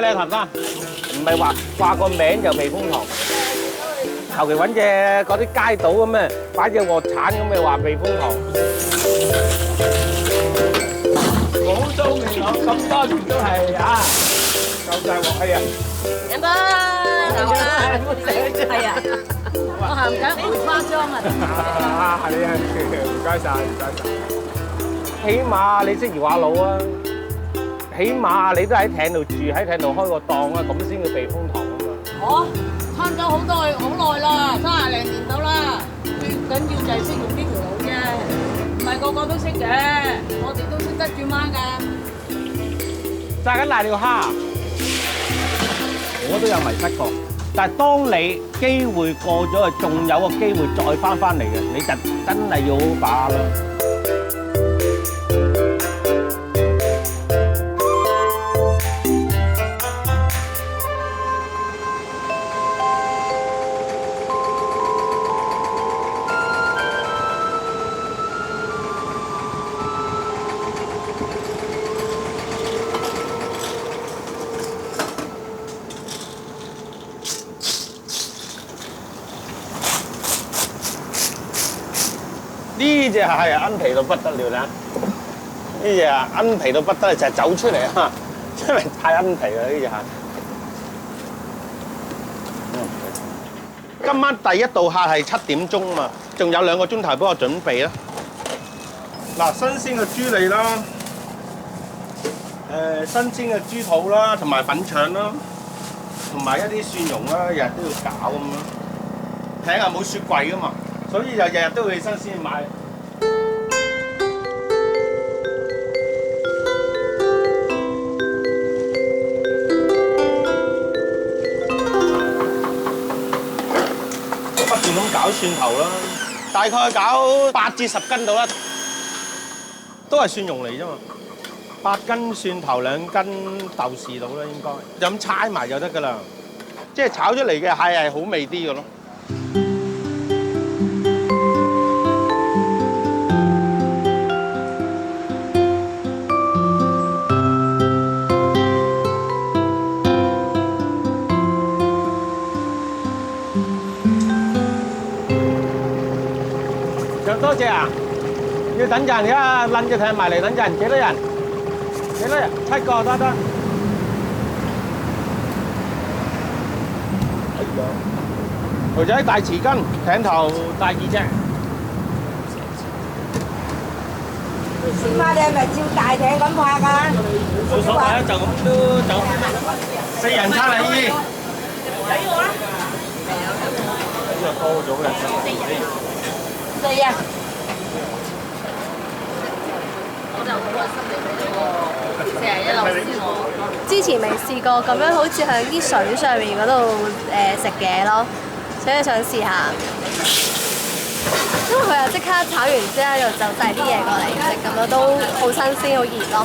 隻你得唔得？唔係話掛個名就避風塘，求其揾隻嗰啲街島咁嘅，擺隻鑊鏟咁嘅話避風塘。廣州未來咁多年都係啊，夠晒鑊氣啊！飲杯，係啊，我行緊唔會誇張啊！係啊，唔該晒，唔該晒。起碼你識搖下腦啊！起碼你都喺艇度住，喺艇度開個檔啊，咁先叫避風塘啊嘛。我撐咗好耐啦，30零年到啦。最緊要就係識用呢條路啫，唔係個個都識嘅，我哋都識得轉彎㗎。炸緊瀨尿蝦，我都有迷失過。但係當你機會過咗，仲有個機會再翻嚟嘅，你就真係要好把握啦。呢隻係奀皮到不得了啦！呢隻啊奀皮到不得了，就係走出嚟啊！因為太奀皮啦呢隻蟹。今晚第一道客係7點鐘嘛，仲有2個鐘頭幫我準備啦。嗱，新鮮嘅豬脷啦，新鮮嘅豬肚啦，同埋粉腸啦，同埋一啲蒜蓉啦，日日都要搞咁樣。艇係冇雪櫃噶嘛。所以就日日都會新鮮買。不斷咁搞蒜頭啦，大概搞8至10斤到啦，都係蒜蓉嚟啫嘛。8斤蒜頭，2斤豆豉到啦，應該就咁猜埋就得㗎啦。即係炒出嚟嘅蟹係好味啲嘅咯。多謝啊！要等陣，而家撚隻艇埋嚟，等陣幾多人？幾多人？7個得。蠔仔大匙羹，艇頭大2隻。師媽，你係咪照大艇咁拍㗎？冇所謂啊，就咁都走。4人餐啊，姨。俾我啦。呢個多咗嘅。4啊！我就好耐心嚟俾你喎，41樓先喎。之前未試過咁樣，好似喺啲水上面嗰度食嘢咯，所以想試下。因為佢又即刻炒完之後又就遞啲嘢過嚟食，咁樣都好新鮮，好熱咯。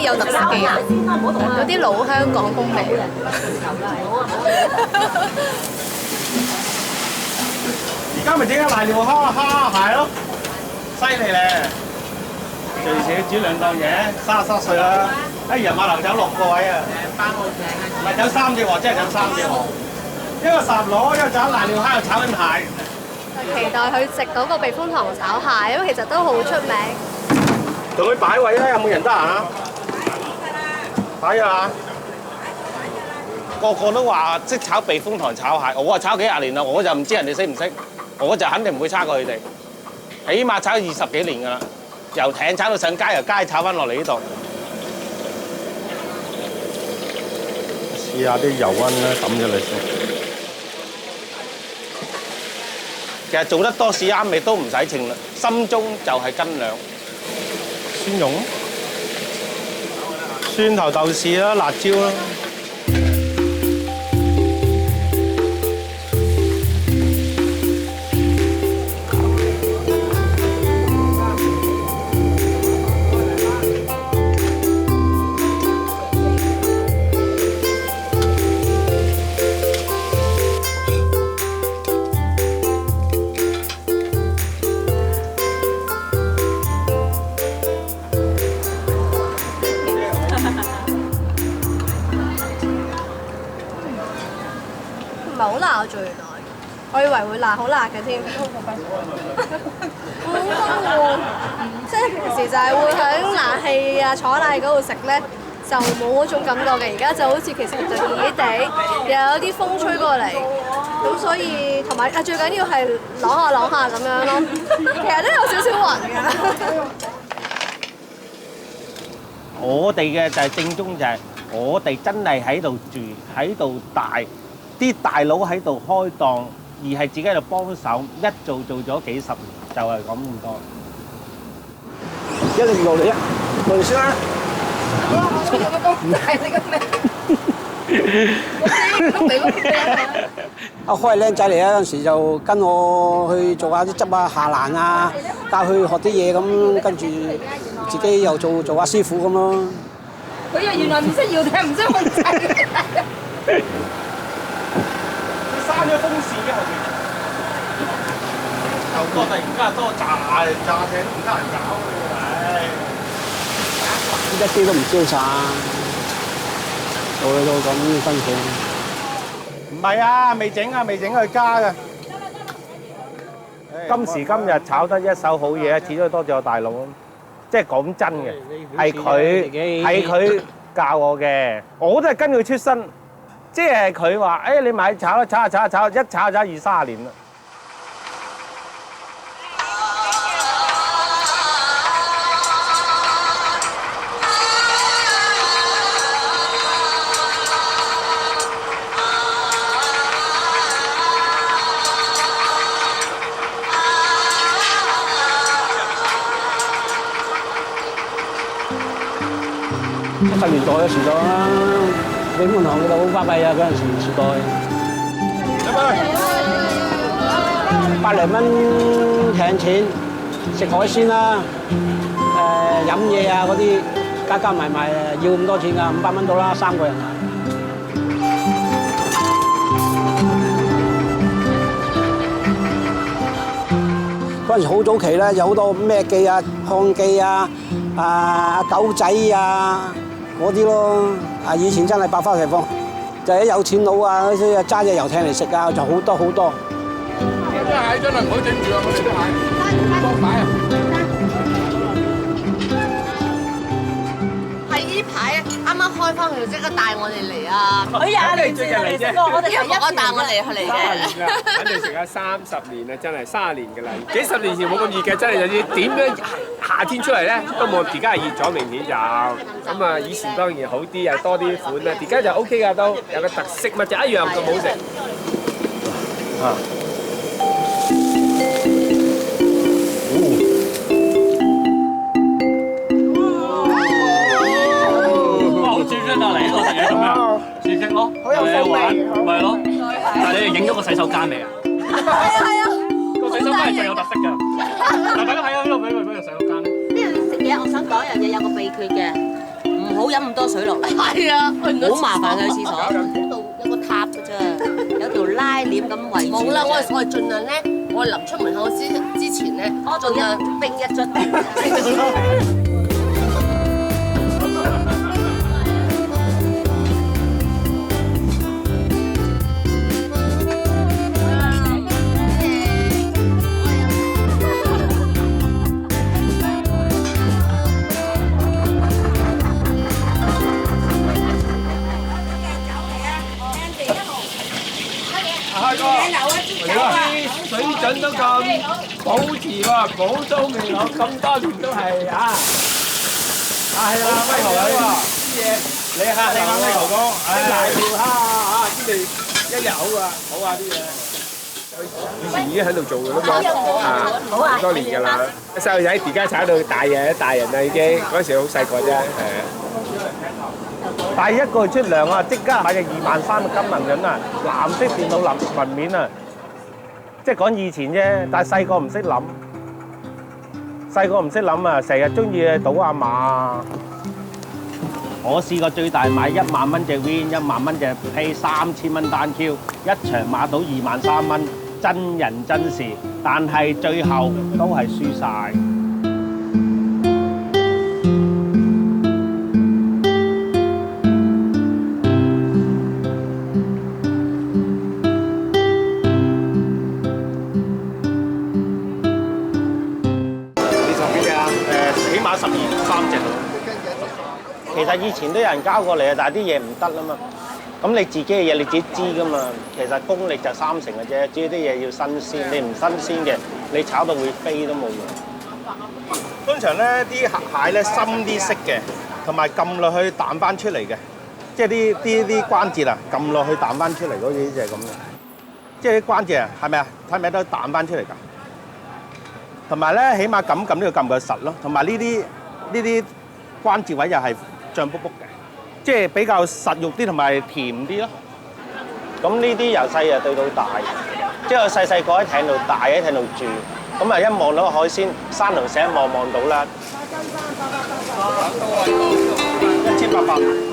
有特色嘅人，有啲老香港風味。而家咪整下瀨尿蝦蟹咯，犀利咧！最少煮2檔嘢，33歲啦。一人馬流走6個位啊！唔係走3隻鑊，即係走3隻鑊。一個霎螺，一個就瀨尿蝦，又炒緊蟹。期待去食嗰個避風塘炒蟹，因為其實都好出名。同佢擺位啦，有冇人得閒啊？睇啊！個個都話識炒避風塘炒蟹，我話炒幾廿年啦，我就唔知人哋識唔識，我就肯定唔會差過佢哋，起碼炒20幾年㗎啦，由艇炒到上街，由街炒翻落嚟呢度。試下啲油溫咧，抌咗嚟先。其實做得多試啱味都唔使稱啦，心中就係斤兩。蒜蓉。蒜頭豆豉啦，辣椒啦。會辣，好辣嘅添。好香喎！即係平時就係會喺冷氣啊、坐冷氣嗰度食咧，就冇嗰種感覺嘅。而家就好似其實就熱熱地，又有啲風吹過嚟，咁所以同埋最緊要係啷下咁樣咯。其實都有少少暈㗎。我哋嘅就係正宗，就係我哋真係喺度住，喺度大，啲大佬喺度開檔，而係自己喺度幫手，一做咗幾十年，就係咁多。106嚟啊，過嚟先啦。阿開係僆仔嚟啊！有陣時就跟我去做下啲執啊、下欄啊，教佢學啲嘢咁，跟住自己又做下師傅咁咯。佢又原來唔識搖艇，唔識控制。閂咗風扇嘅後邊，又多突然間多炸艇，唔得人搞唉！一啲都唔瀟灑，做到咁辛苦。唔係啊，未整佢加嘅。今時今日炒得一手好嘢，始終多謝我大佬。即係講真嘅，係佢教我嘅，我都係跟佢出身。即係佢話：誒你買炒啦，炒，一炒就20-30年啦。70年代嘅時代啦，永滿堂嗰度好巴閉啊！嗰陣時代，100零蚊艇錢，食海鮮啦，飲嘢啊嗰啲，加埋要咁多錢㗎，500蚊到啦，3個人。嗰陣時好早期咧，有好多咩記啊、漢記啊、狗仔啊。嗰啲咯，以前真係百花齊放，就係啲有錢佬啊，嗰啲揸隻遊艇嚟食啊，就好多。啲蟹真係唔好整住啊！我哋啲蟹幫擺啊！係呢排啱啱開翻，佢就即刻帶我哋嚟啊！佢20年前嚟食過，我哋第一個帶我嚟嘅。肯定食咗30年啦，真係30年㗎啦。幾十年前冇咁熱嘅，真係有啲點樣夏天出嚟咧，都冇而家係熱咗，明顯就咁啊！以前當然好啲，又多啲款啦。而家就 OK 㗎，都有個特色，咪就一樣咁好食。啊！試食咯，好有風味，咪咯。但係你哋影咗個洗手間未啊？係啊！個洗手間係最有特色㗎。嗱，大家睇下呢度俾個洗手間。呢度食嘢，我想講一樣嘢，有個秘訣嘅，唔好飲咁多水落嚟。係啊，好麻煩嘅廁所。嗰度有個塔㗎啫，有條拉鏈咁圍住。冇啦，我係盡量咧，我係臨出門口之前咧，我盡量冰一樽。水準都咁保持喎，寶刀未老咁多年都係啊！係啦，威豪啊！啲嘢你嚇你啱威豪哥，大條蝦啊！啲你一日好啊啲嘢。以前已經喺度做㗎啦嘛，好多年㗎啦。細路仔而家炒到大人啦已經，嗰時好細個啫，係啊。第一個月出糧啊，即刻買隻23000嘅金銀潤啊，藍色電腦雲面啊！即係講以前啫，但係細個唔識諗啊，成日中意賭阿馬。我試過最大買1萬蚊隻 win， 1萬蚊隻 pay， 3000蚊單 Q， 一場買到23000蚊，真人真事。但係最後都係輸晒。碼12、13隻咯。其實以前都有人交過嚟啊，但係啲嘢唔得啦嘛。咁你自己嘅嘢你自己知噶嘛。其實功力就3成嘅啫，主要啲嘢要新鮮。你唔新鮮嘅，你炒到會飛都冇用。通常咧啲蟹咧深啲色嘅，同埋撳落去彈翻出嚟嘅，即係啲關節啊，撳落去彈翻出嚟嗰啲就係咁嘅。即係啲關節啊，係咪啊？睇唔睇到彈翻出嚟㗎？同埋咧，起碼撳呢個撳佢實咯。同埋呢啲關節位又係脹卜卜嘅，即係比較實肉啲同埋甜啲咯。咁呢啲由細啊對到大，即係我細個喺艇度大喺艇度住，咁啊一望到海鮮，山頭寫望到啦。1800。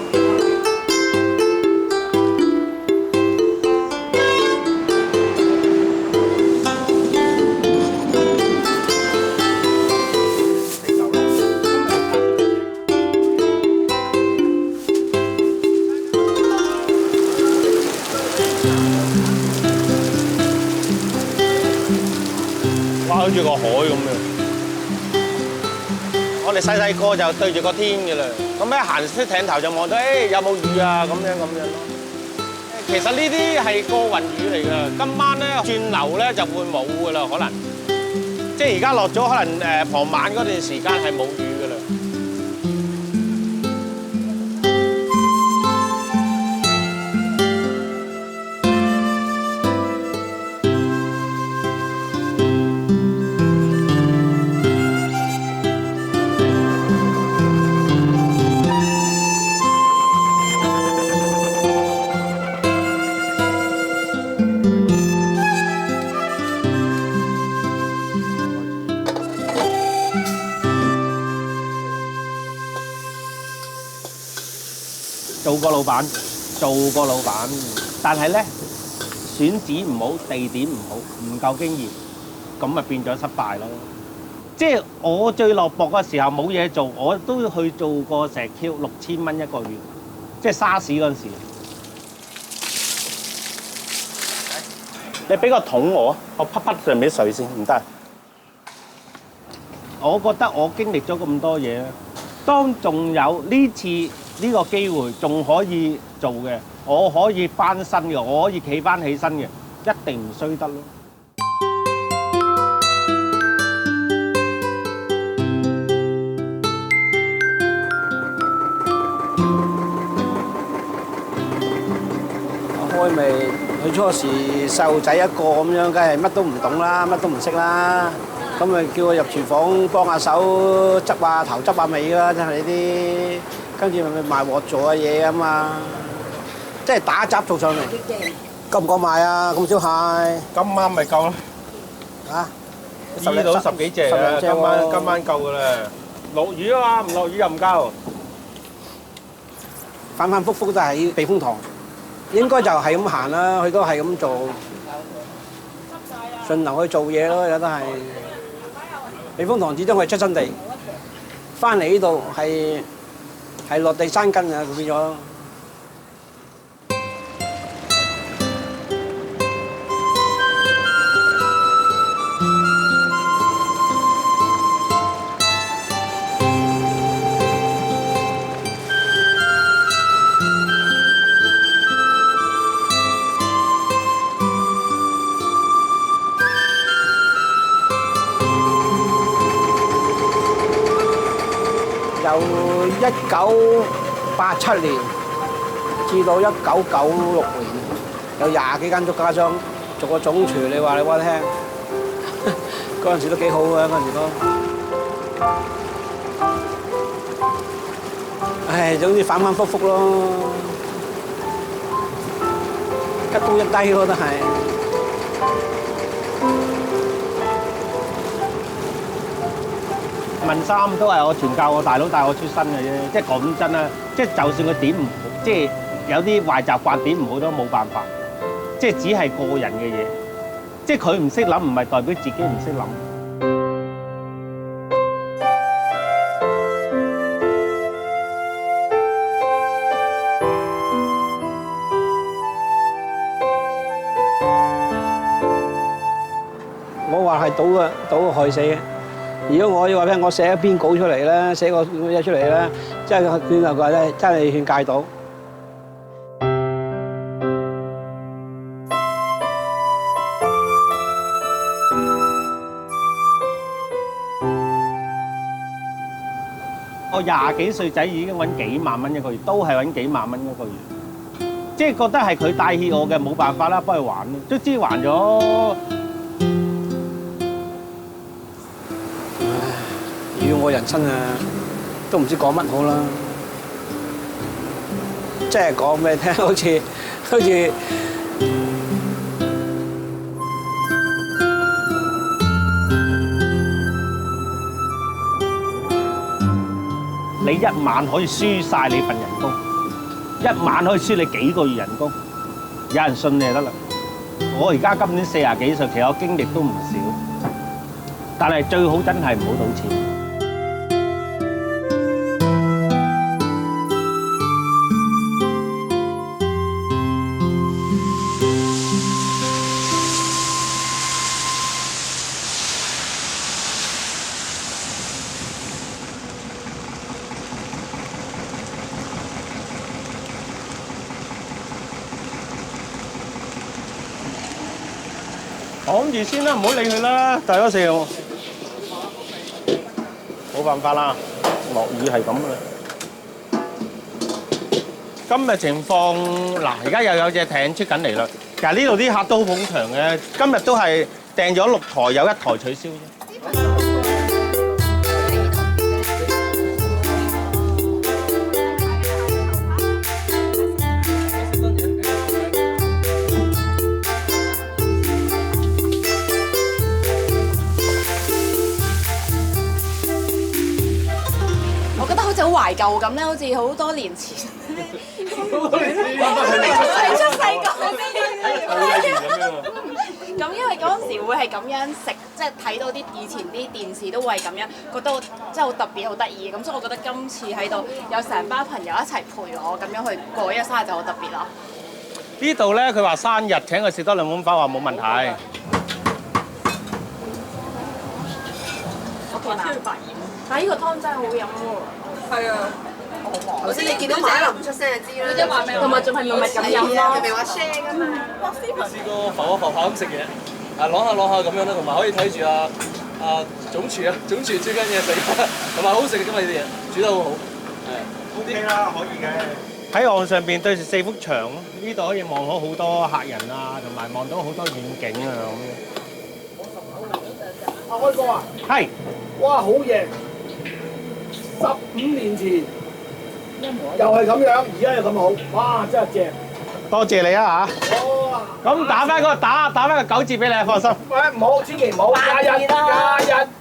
好似個海咁樣，我哋細個就對住個天嘅啦。咁一行出艇頭就望到，有冇魚啊？咁樣咯。其實呢啲係過雲雨嚟㗎。今晚咧轉流咧就會冇㗎啦，可能。即係而家落咗，可能傍晚嗰段時間係冇雨㗎啦。做個老闆，但係咧選址唔好，地點唔好，唔夠經驗，咁咪變咗失敗咯。即係我最落魄嘅時候冇嘢做，我都去做過石 Q 6000蚊一個月，即係沙士嗰陣時。你俾個桶我匹上面啲水先，唔得。我覺得我經歷咗咁多嘢，當仲有呢次呢個機會仲可以做嘅，我可以翻身嘅，我可以企翻起身嘅，一定唔衰得咯。開咪佢初時細路仔一個咁樣，梗係乜都唔懂啦，乜都唔識啦。咁咪叫佢入廚房幫下手執下頭執下尾啦，真係呢啲。跟住咪賣鑊做下嘢啊嘛，即係打雜做上嚟。夠唔夠賣啊？咁少蟹？今晚咪夠咯。啊？呢度10幾隻啊！今晚夠㗎啦。落雨啊嘛，唔落雨又唔夠。反反覆覆都係避風塘，應該就係咁行啦。佢都係咁做，順流去做嘢咯，有得係。避風塘始終係出生地，翻嚟呢度係落地生根啊！佢變咗。由1987年至到1996年，有20幾間竹家莊做個總廚，你話我聽，嗰陣時都幾好嘅，嗰陣時都。唉，總之反反覆覆咯，一高一低咯，都係。問衫都係我傳教我大佬帶我出身嘅啫，即係講真啦，即係就算佢點唔好，即係有啲壞習慣點唔好都冇辦法，即係只係個人嘅嘢，即係佢唔識諗，唔係代表自己唔識諗。我話係賭害死嘅。如果我要話俾我寫一篇稿出嚟咧，寫個嘢出嚟咧，即係勸下佢咧，真係勸戒到。我20幾歲仔已經揾幾萬蚊一個月，都係揾幾萬蚊一個月，即係覺得係佢帶挈我嘅，冇辦法啦，幫佢還咯，都知還咗。要我人生啊，都唔知講乜好啦，即係講俾你聽，好似。你一晚可以輸晒你份人工，一晚可以輸你幾個月人工，有人信你就得啦。我而家今年40幾歲，其實我經歷都唔少，但係最好真係唔好賭錢。講住先啦，唔好理佢啦，大咗笑。冇辦法啦，落雨係咁噶啦。今日情況嗱，而家又有隻艇出緊嚟啦。其實呢度啲客都好捧場嘅，今日都係訂咗6台，有1台取消啫。懷舊咁咧，好似好多年前，你出世嗰咁因為嗰陣時會係咁樣食，即係睇到啲以前啲電視都會係咁樣，覺得真係好特別、好得意咁，所以我覺得今次喺度有成班朋友一齊陪我咁樣去過一個生日就好特別啦。呢度咧，佢話生日請佢食多2碗飯，話冇問題。我見到白鹽，但係呢個湯真係好飲喎。係啊，頭先你見到馬林唔出聲就知啦，同埋仲係密密咁飲咯，明明話 share 㗎嘛。試過浮下浮下咁食嘢，啷下咁樣啦，同埋可以睇住總廚總廚煮緊嘢食，同埋好食嘅今日呢啲嘢，煮得好好，係 OK 啦，可以嘅。喺岸上邊對住4幅牆咯，呢度可以望到好多客人啊，同埋望到好多遠景啊咁。阿開哥啊，係，哇好型！15年前又係咁樣，而家又咁好，哇！真係正。多謝你啊嚇。哇！咁打翻個9折俾你啊，放心。喂，唔好，千祈唔好加1。啊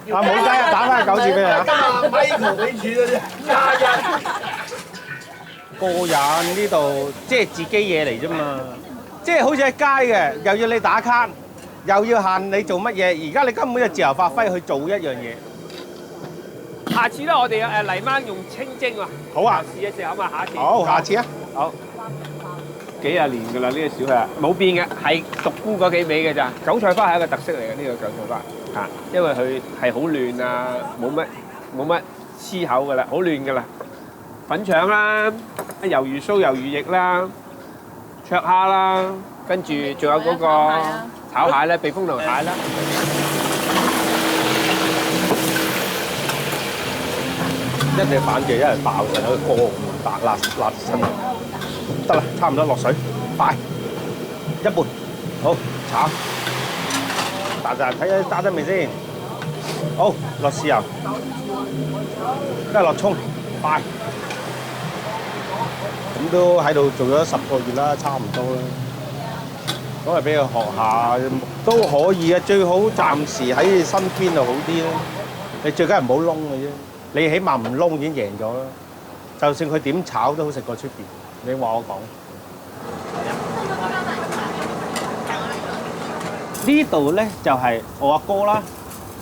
冇加1，打翻個9折俾你啊。加Michael俾錢嗰啲，加1。過癮呢度，即係自己嘢嚟啫嘛。即係好似喺街嘅，又要你打卡，又要限你做乜嘢。而家你根本就自由發揮去做一樣嘢。下次咧，我哋嚟晚用清蒸啊！好啊，試一試好嘛？下一次。好，下次啊。好。幾廿年㗎啦，呢個小吃冇變嘅，係獨沽嗰幾味嘅咋。韭菜花係一個特色嚟嘅，呢個韭菜花嚇，因為佢係好嫩啊，冇乜黐口㗎啦，好嫩㗎啦。粉腸啦，魷魚酥、魷魚翼啦，灼蝦啦，跟住仲有嗰個炒蟹咧，避風塘蟹啦。一隻反嘅，一係爆成個鍋咁白辣親，得啦，差唔多落水，快1半，好炒，大陣睇下炸得未先，好落豉油，跟住落葱，快，咁都喺度做咗10個月啦，差唔多啦，咁咪俾佢學下都可以啊，最好暫時喺你身邊就好啲啦，你最緊係唔好燶嘅啫。你起碼唔燶已經贏咗啦，就算佢點炒都好食過出邊。你話我講，呢度咧就係我阿哥啦，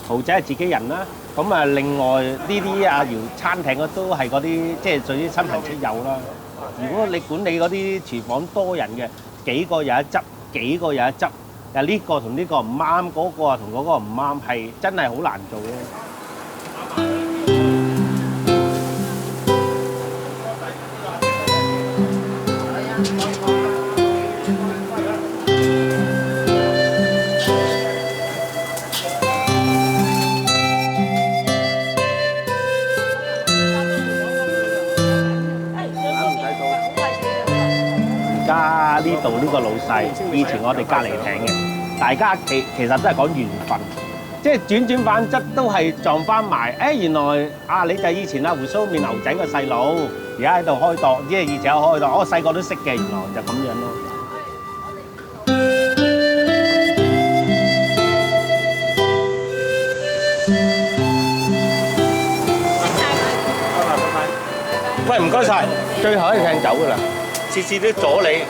豪仔係自己人啦。咁啊，另外呢啲阿姚餐廳都係嗰啲即係屬於親朋戚友啦。如果你管理嗰啲廚房多人嘅，幾個有一執，幾個有一執，呢個同呢個唔啱，嗰個同嗰個唔啱，係真係好難做咯。度呢個老細，以前我哋隔離艇嘅，大家其實都係講緣分，即係轉反側都係撞翻埋。誒原來啊，你就係以前胡鬚面牛仔個細佬，而家喺度開檔，即係以前有開檔，我細個都識嘅，原來就咁樣咯。喂，唔該晒，最後一艇走㗎啦，次次都阻你。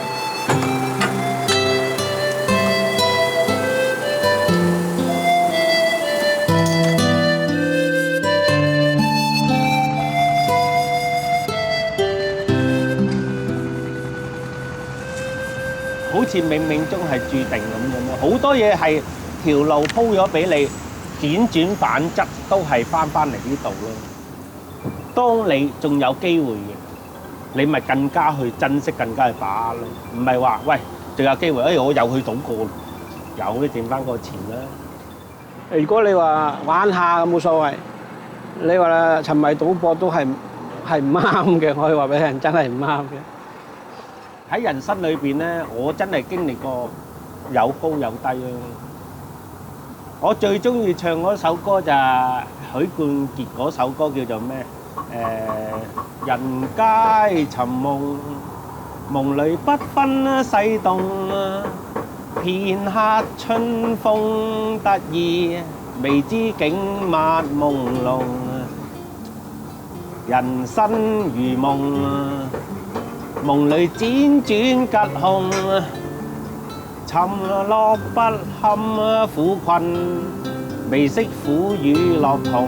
好似冥冥中係注定咁樣咯，好多嘢係條路鋪咗俾你，輾轉反側都係翻嚟呢度咯。當你仲有機會嘅，你咪更加去珍惜，更加去把握咯。唔係話喂，仲有機會，我又去賭過，有都賺翻個錢啦。如果你話玩下冇所謂，你話沉迷賭博都係唔啱嘅，我可以話俾人真係唔啱嘅。喺人生裏邊咧，我真係經歷過有高有低咯。我最中意唱嗰首歌就係許冠傑嗰首歌叫做咩？人皆尋夢，夢裏不分西東，片刻春風得意，未知景物朦朧。人生如夢，夢裏輾轉吉凶，沉落不堪苦困，未識苦與樂同。